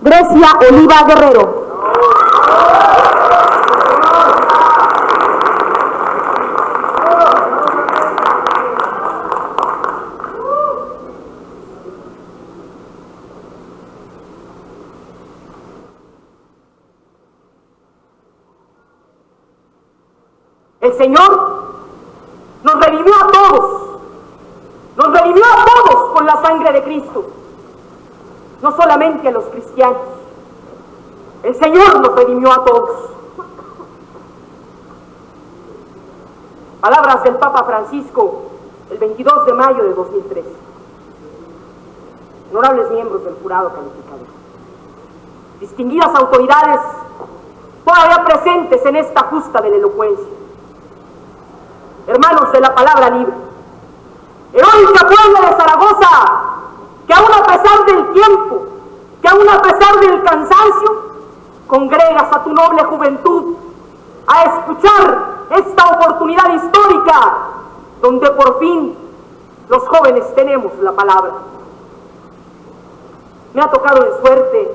Grecia Oliva Guerrero. El Señor nos redimió a todos con la sangre de Cristo, no solamente a los cristianos. El Señor nos redimió a todos. Palabras del Papa Francisco el 22 de mayo de 2013. Honorables miembros del jurado calificador, distinguidas autoridades todavía presentes en esta justa de la elocuencia, hermanos de la palabra libre, heroica pueblo de Zaragoza, que aún a pesar del tiempo, que aún a pesar del cansancio, congregas a tu noble juventud a escuchar esta oportunidad histórica donde por fin los jóvenes tenemos la palabra. Me ha tocado de suerte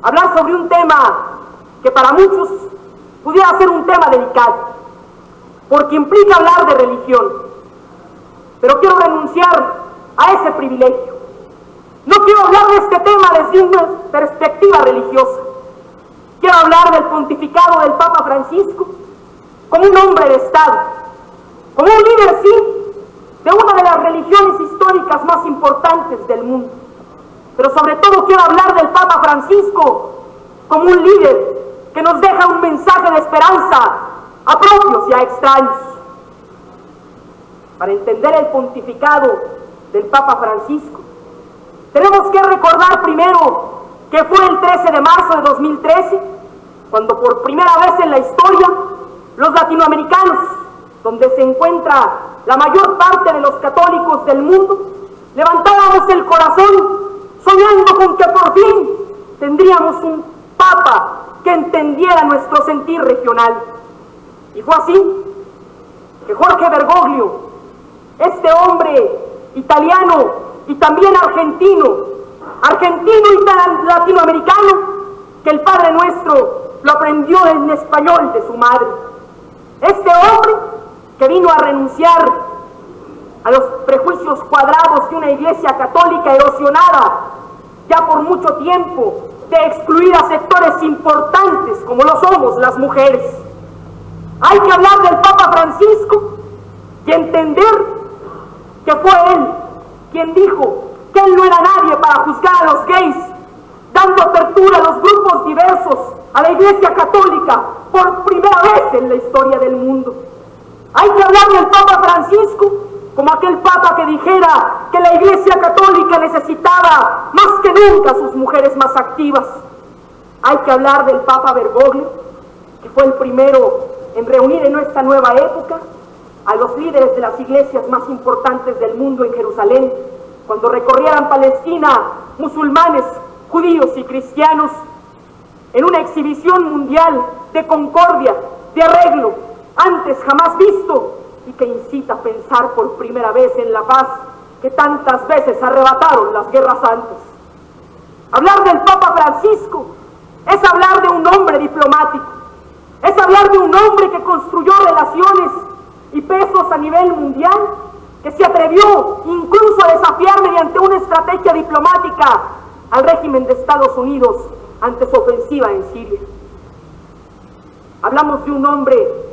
hablar sobre un tema que para muchos pudiera ser un tema delicado, porque implica hablar de religión, pero quiero renunciar a ese privilegio. No quiero hablar de este tema desde una perspectiva religiosa. Quiero hablar del pontificado del Papa Francisco como un hombre de Estado, como un líder, sí, de una de las religiones históricas más importantes del mundo. Pero sobre todo quiero hablar del Papa Francisco como un líder que nos deja un mensaje de esperanza a propios y a extraños. Para entender el pontificado del Papa Francisco, tenemos que recordar primero que fue el 13 de marzo de 2013, cuando por primera vez en la historia, los latinoamericanos, donde se encuentra la mayor parte de los católicos del mundo, levantábamos el corazón soñando con que por fin tendríamos un Papa que entendiera nuestro sentir regional. Y fue así que Jorge Bergoglio, este hombre italiano y también argentino y latinoamericano, que el Padre Nuestro lo aprendió en español de su madre. Este hombre que vino a renunciar a los prejuicios cuadrados de una iglesia católica erosionada ya por mucho tiempo, de excluir a sectores importantes como lo somos las mujeres. Hay que hablar del Papa Francisco y entender que fue él quien dijo que él no era nadie para juzgar a los gays, dando apertura a los grupos diversos, a la Iglesia Católica, por primera vez en la historia del mundo. Hay que hablar del Papa Francisco como aquel Papa que dijera que la Iglesia Católica necesitaba más que nunca a sus mujeres más activas. Hay que hablar del Papa Bergoglio, que fue el primero en reunir en esta nueva época a los líderes de las iglesias más importantes del mundo en Jerusalén, cuando recorrieran Palestina, musulmanes, judíos y cristianos, en una exhibición mundial de concordia, de arreglo, antes jamás visto, y que incita a pensar por primera vez en la paz que tantas veces arrebataron las guerras santas. Hablar del Papa Francisco es hablar de un hombre diplomático, es hablar de un hombre que construyó relaciones y pesos a nivel mundial, que se atrevió incluso a desafiar mediante una estrategia diplomática al régimen de Estados Unidos ante su ofensiva en Siria. Hablamos de un hombre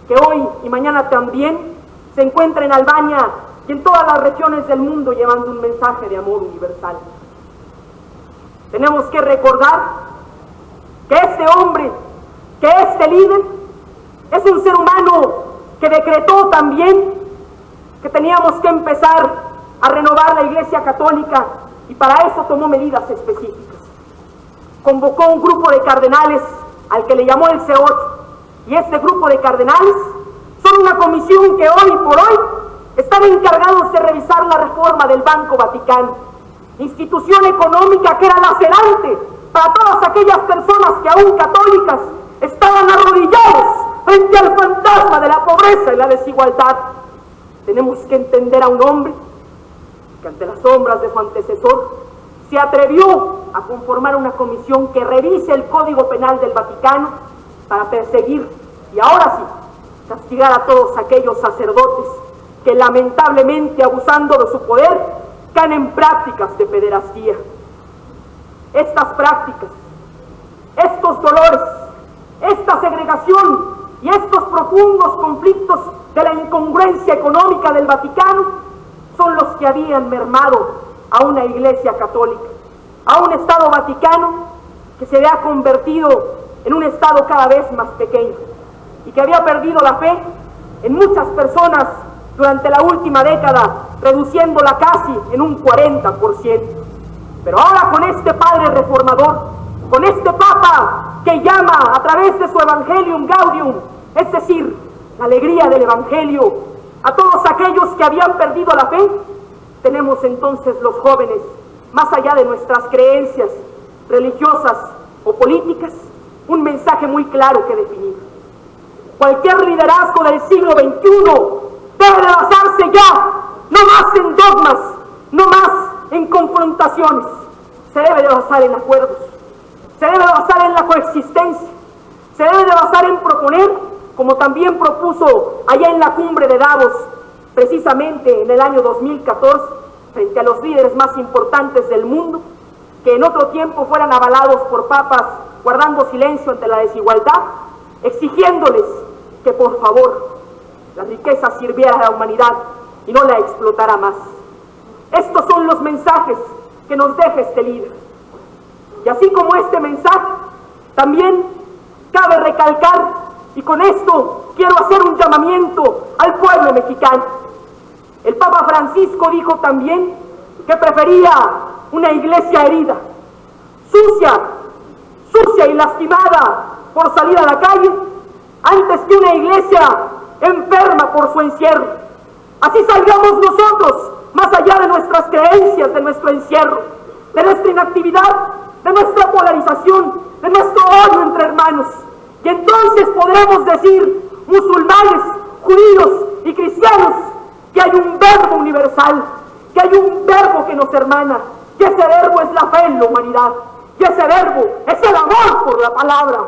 que hoy y mañana también se encuentra en Albania y en todas las regiones del mundo llevando un mensaje de amor universal. Tenemos que recordar que este hombre, que este líder, es un ser humano que decretó también que teníamos que empezar a renovar la Iglesia Católica, y para eso tomó medidas específicas. Convocó un grupo de cardenales al que le llamó el C8, y este grupo de cardenales son una comisión que hoy por hoy están encargados de revisar la reforma del Banco Vaticano, institución económica que era lacerante para todas aquellas personas que aún católicas estaban arrodillados frente al fantasma de la pobreza y la desigualdad. Tenemos que entender a un hombre que ante las sombras de su antecesor se atrevió a conformar una comisión que revise el Código Penal del Vaticano para perseguir y ahora sí castigar a todos aquellos sacerdotes que lamentablemente, abusando de su poder, caen en prácticas de pederastía. Estas prácticas, estos dolores, esta segregación y estos profundos conflictos de la incongruencia económica del Vaticano son los que habían mermado a una Iglesia católica, a un Estado Vaticano que se había convertido en un Estado cada vez más pequeño y que había perdido la fe en muchas personas durante la última década, reduciéndola casi en un 40%. Pero ahora con este Padre Reformador, con este Papa que llama a través de su Evangelium Gaudium, es decir, la alegría del Evangelio, a todos aquellos que habían perdido la fe, tenemos entonces los jóvenes, más allá de nuestras creencias religiosas o políticas, un mensaje muy claro que definir. Cualquier liderazgo del siglo XXI debe de basarse ya, no más en dogmas, no más en confrontaciones. Se debe de basar en acuerdos, se debe de basar en la coexistencia, se debe de basar en proponer, como también propuso allá en la cumbre de Davos, precisamente en el año 2014, frente a los líderes más importantes del mundo, que en otro tiempo fueran avalados por papas guardando silencio ante la desigualdad, exigiéndoles que por favor la riqueza sirviera a la humanidad y no la explotara más. Estos son los mensajes que nos deja este líder. Y así como este mensaje, también cabe recalcar, y con esto quiero hacer un llamamiento al pueblo mexicano. El Papa Francisco dijo también que prefería una iglesia herida, sucia y lastimada por salir a la calle, antes que una iglesia enferma por su encierro. Así salgamos nosotros, más allá de nuestras creencias, de nuestro encierro, de nuestra inactividad, de nuestra polarización, de nuestro odio entre hermanos. Y entonces podremos decir, musulmanes, judíos y cristianos, que hay un verbo universal, que hay un verbo que nos hermana, que ese verbo es la fe en la humanidad, que ese verbo es el amor por la palabra.